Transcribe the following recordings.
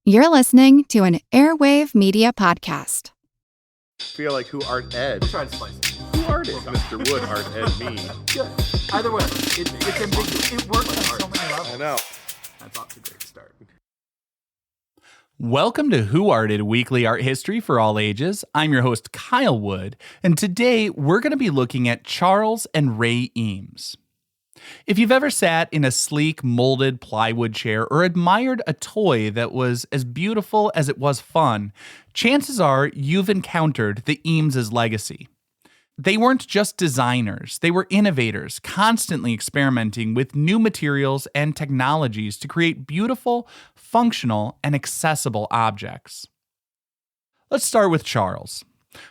You're listening to an Airwave Media Podcast. Feel like who art Ed? We'll try to slice it. Who art is Mr. Wood art Ed me? Good. Either way, it's ambiguous. It works on so many levels. I know. That's off to a great start. Welcome to Who Arted Weekly Art History for All Ages. I'm your host, Kyle Wood, and today we're going to be looking at Charles and Ray Eames. If you've ever sat in a sleek, molded plywood chair or admired a toy that was as beautiful as it was fun, chances are you've encountered the Eames' legacy. They weren't just designers, they were innovators, constantly experimenting with new materials and technologies to create beautiful, functional, and accessible objects. Let's start with Charles.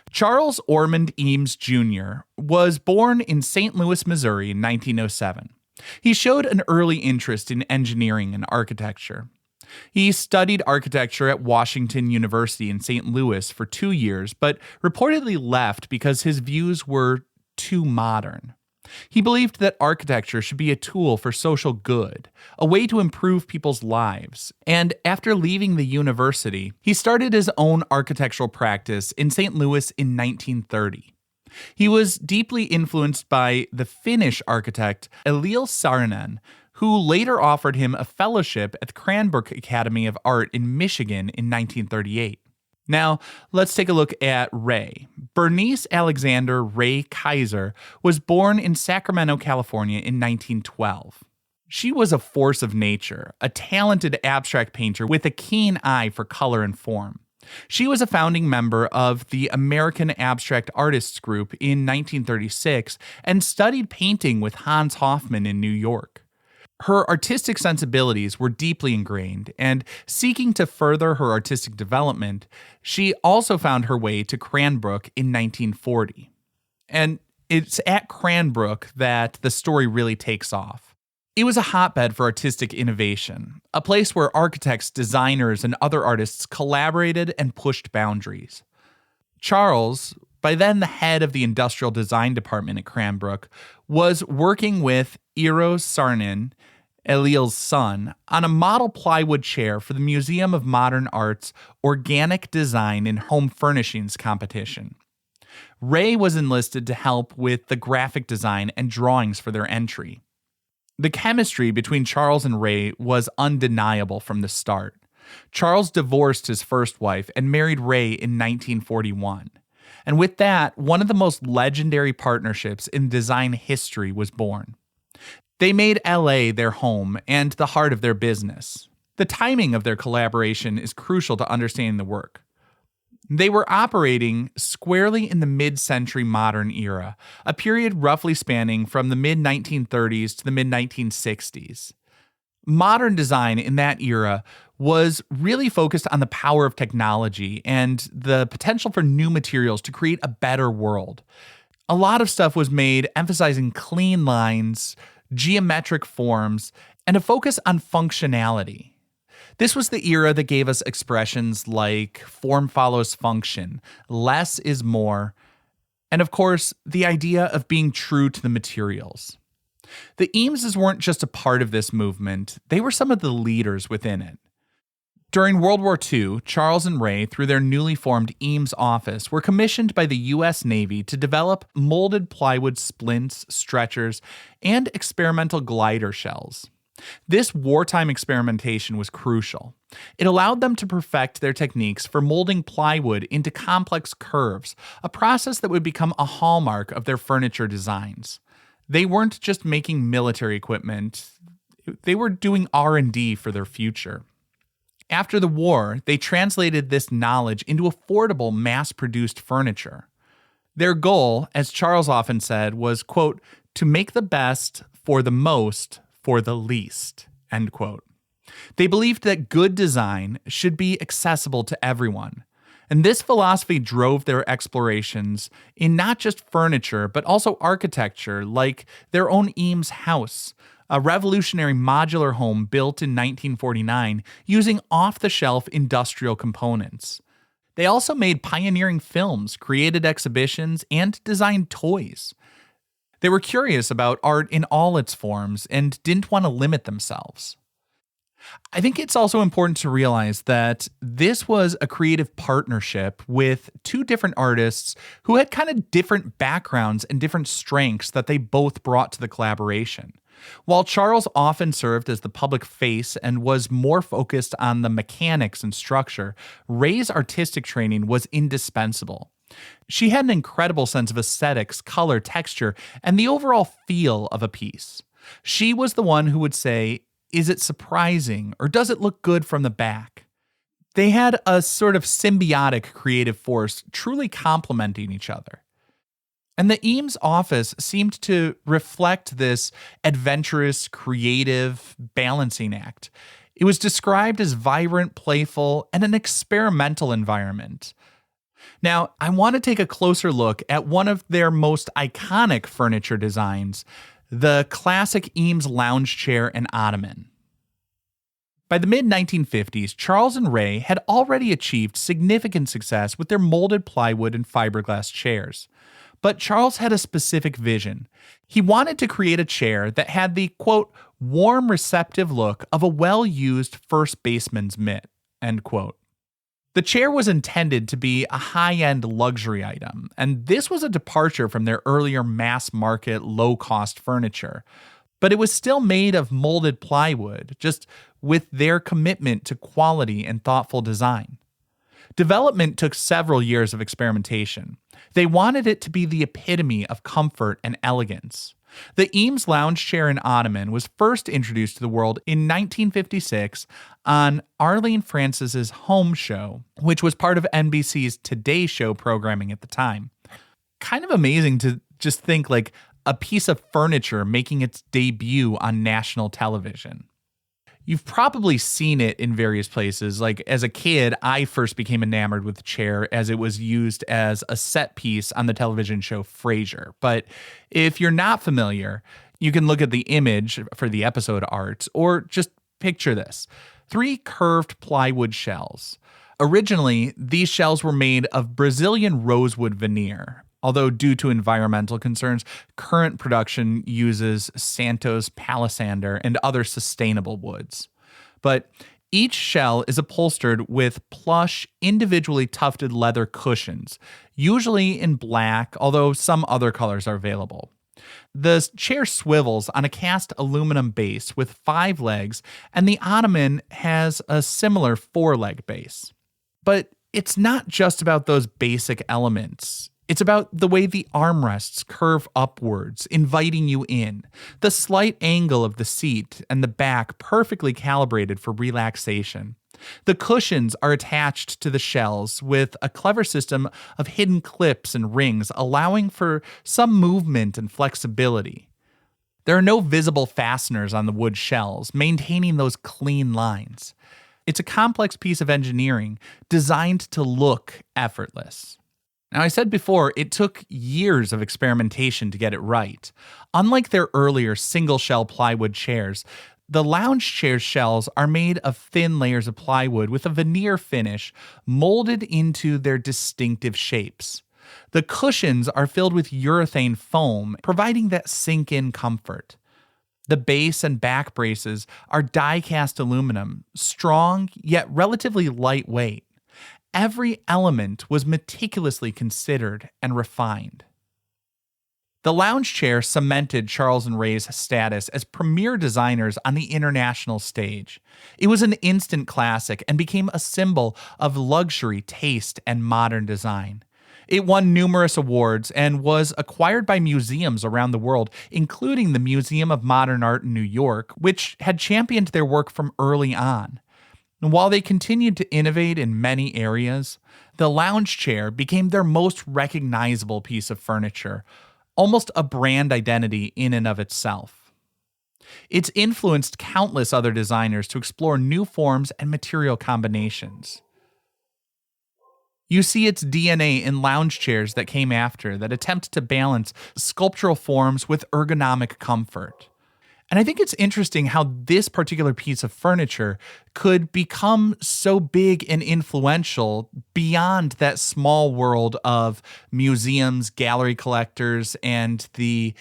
Charles Ormond Eames Jr. was born in St. Louis, Missouri in 1907. He showed an early interest in engineering and architecture. He studied architecture at Washington University in St. Louis for 2 years, but reportedly left because his views were too modern. He believed that architecture should be a tool for social good, a way to improve people's lives, and after leaving the university, he started his own architectural practice in St. Louis in 1930. He was deeply influenced by the Finnish architect Eliel Saarinen, who later offered him a fellowship at the Cranbrook Academy of Art in Michigan in 1938. Now, let's take a look at Ray. Bernice Alexander Ray Kaiser was born in Sacramento, California in 1912. She was a force of nature, a talented abstract painter with a keen eye for color and form. She was a founding member of the American Abstract Artists Group in 1936 and studied painting with Hans Hofmann in New York. Her artistic sensibilities were deeply ingrained, and seeking to further her artistic development, she also found her way to Cranbrook in 1940. And it's at Cranbrook that the story really takes off. It was a hotbed for artistic innovation, a place where architects, designers, and other artists collaborated and pushed boundaries. Charles, by then the head of the industrial design department at Cranbrook, was working with Eros Saarinen, Eliel's son, on a model plywood chair for the Museum of Modern Art's Organic Design and Home Furnishings competition. Ray was enlisted to help with the graphic design and drawings for their entry. The chemistry between Charles and Ray was undeniable from the start. Charles divorced his first wife and married Ray in 1941. And with that, one of the most legendary partnerships in design history was born. They made LA their home and the heart of their business. The timing of their collaboration is crucial to understanding the work. They were operating squarely in the mid-century modern era, a period roughly spanning from the mid-1930s to the mid-1960s. Modern design in that era was really focused on the power of technology and the potential for new materials to create a better world. A lot of stuff was made emphasizing clean lines, geometric forms, and a focus on functionality. This was the era that gave us expressions like form follows function, less is more, and of course, the idea of being true to the materials. The Eameses weren't just a part of this movement, they were some of the leaders within it. During World War II, Charles and Ray, through their newly formed Eames Office, were commissioned by the U.S. Navy to develop molded plywood splints, stretchers, and experimental glider shells. This wartime experimentation was crucial. It allowed them to perfect their techniques for molding plywood into complex curves, a process that would become a hallmark of their furniture designs. They weren't just making military equipment, they were doing R&D for their future. After the war, they translated this knowledge into affordable, mass-produced furniture. Their goal, as Charles often said, was, quote, to make the best for the most for the least, end quote. They believed that good design should be accessible to everyone. And this philosophy drove their explorations in not just furniture, but also architecture, like their own Eames House, a revolutionary modular home built in 1949 using off-the-shelf industrial components. They also made pioneering films, created exhibitions, and designed toys. They were curious about art in all its forms and didn't want to limit themselves. I think it's also important to realize that this was a creative partnership with two different artists who had kind of different backgrounds and different strengths that they both brought to the collaboration. While Charles often served as the public face and was more focused on the mechanics and structure, Ray's artistic training was indispensable. She had an incredible sense of aesthetics, color, texture, and the overall feel of a piece. She was the one who would say, "Is it surprising, or does it look good from the back?" They had a sort of symbiotic creative force, truly complementing each other. And the Eames office seemed to reflect this adventurous, creative balancing act. It was described as vibrant, playful, and an experimental environment. Now, I want to take a closer look at one of their most iconic furniture designs, the classic Eames lounge chair and ottoman. By the mid-1950s, Charles and Ray had already achieved significant success with their molded plywood and fiberglass chairs. But Charles had a specific vision. He wanted to create a chair that had the, quote, warm, receptive look of a well-used first baseman's mitt, end quote. The chair was intended to be a high-end luxury item, and this was a departure from their earlier mass-market, low-cost furniture. But it was still made of molded plywood, just with their commitment to quality and thoughtful design. Development took several years of experimentation. They wanted it to be the epitome of comfort and elegance. The Eames lounge chair and ottoman was first introduced to the world in 1956 on Arlene Francis's Home Show, which was part of NBC's Today Show programming at the time. Kind of amazing to just think like a piece of furniture making its debut on national television. You've probably seen it in various places. Like as a kid, I first became enamored with the chair as it was used as a set piece on the television show Frasier. But if you're not familiar, you can look at the image for the episode art or just picture this. 3 curved plywood shells. Originally, these shells were made of Brazilian rosewood veneer. Although due to environmental concerns, current production uses Santos palisander and other sustainable woods. But each shell is upholstered with plush, individually tufted leather cushions, usually in black, although some other colors are available. The chair swivels on a cast aluminum base with 5 legs, and the ottoman has a similar 4-leg base. But it's not just about those basic elements. It's about the way the armrests curve upwards, inviting you in, the slight angle of the seat and the back perfectly calibrated for relaxation. The cushions are attached to the shells with a clever system of hidden clips and rings, allowing for some movement and flexibility. There are no visible fasteners on the wood shells, maintaining those clean lines. It's a complex piece of engineering designed to look effortless. Now, I said before, it took years of experimentation to get it right. Unlike their earlier single-shell plywood chairs, the lounge chair shells are made of thin layers of plywood with a veneer finish molded into their distinctive shapes. The cushions are filled with urethane foam, providing that sink-in comfort. The base and back braces are die-cast aluminum, strong yet relatively lightweight. Every element was meticulously considered and refined. The lounge chair cemented Charles and Ray's status as premier designers on the international stage. It was an instant classic and became a symbol of luxury, taste, and modern design. It won numerous awards and was acquired by museums around the world, including the Museum of Modern Art in New York, which had championed their work from early on. And while they continued to innovate in many areas, the lounge chair became their most recognizable piece of furniture, almost a brand identity in and of itself. It's influenced countless other designers to explore new forms and material combinations. You see its DNA in lounge chairs that came after that attempt to balance sculptural forms with ergonomic comfort. And I think it's interesting how this particular piece of furniture could become so big and influential beyond that small world of museums, gallery collectors, and the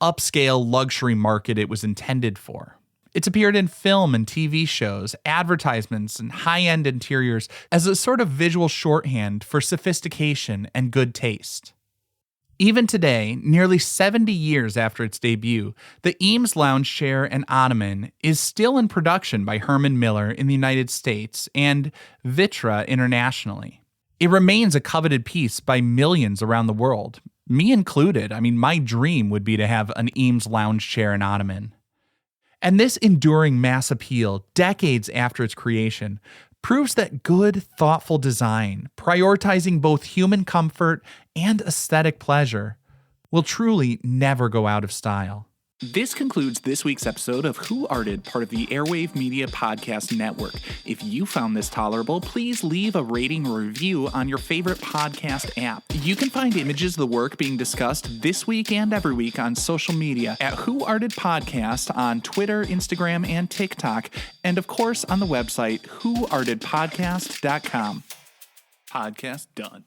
upscale luxury market it was intended for. It's appeared in film and TV shows, advertisements, and high-end interiors as a sort of visual shorthand for sophistication and good taste. Even today, nearly 70 years after its debut, the Eames lounge chair and ottoman is still in production by Herman Miller in the United States and Vitra internationally. It remains a coveted piece by millions around the world, me included. I mean, my dream would be to have an Eames lounge chair and ottoman. And this enduring mass appeal, decades after its creation, proves that good, thoughtful design, prioritizing both human comfort and aesthetic pleasure, will truly never go out of style. This concludes this week's episode of Who Arted, part of the Airwave Media Podcast Network. If you found this tolerable, please leave a rating or review on your favorite podcast app. You can find images of the work being discussed this week and every week on social media at Who Arted Podcast on Twitter, Instagram, and TikTok, and of course on the website whoartedpodcast.com. Podcast done.